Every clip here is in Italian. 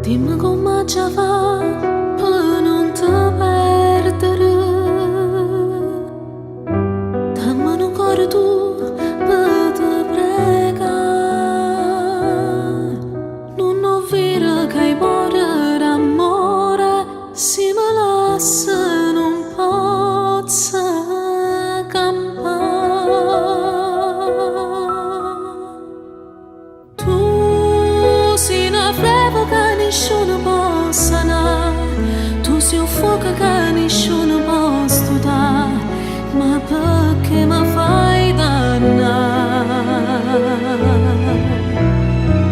Dimmi come ci fa per non ti perdere. Dammi un cuore tu per te pregare. Non ho vero che muore d'amore, se mi lascia non posso campare. Tu sei una frevo che nessuno può sanare, tu sei un fuoco che nessuno può studare, ma perché mi fai dannare?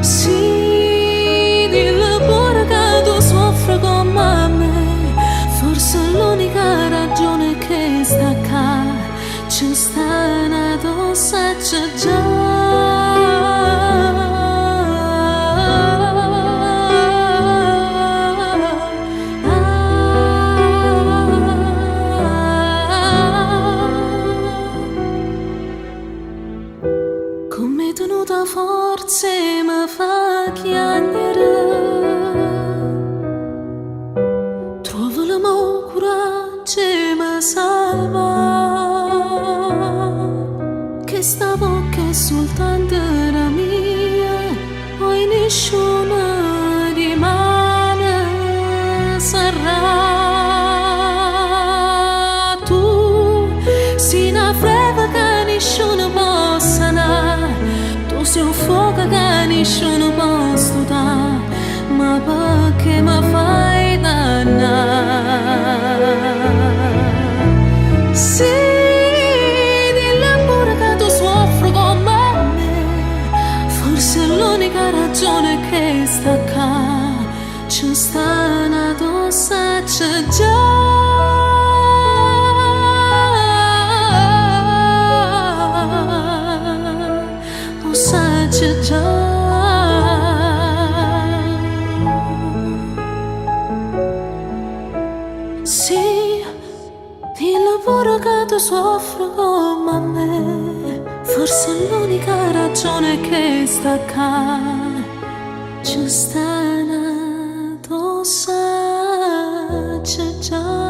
Sì, dillo pure che tu soffri come me, forse l'unica ragione che sta qua, ci sta una dose già. Come tenuta forza mi fa chiagnere, trovo l'amore coraggio e mi salva, che sta bocca è soltanto la mia, poi nessuno di mano sarà. Tu sei una freva che nessuno può sanare, tu sei un fuoco che nessuno può studare, ma perché mi fai dannare? Sì, dillo pure che tu soffri come me, forse è l'unica ragione che sta qua, ci sta una dose già. Già. Sì, dillo pure che tu soffri come me, forse è l'unica ragione che sta qua, ci sta una dose già.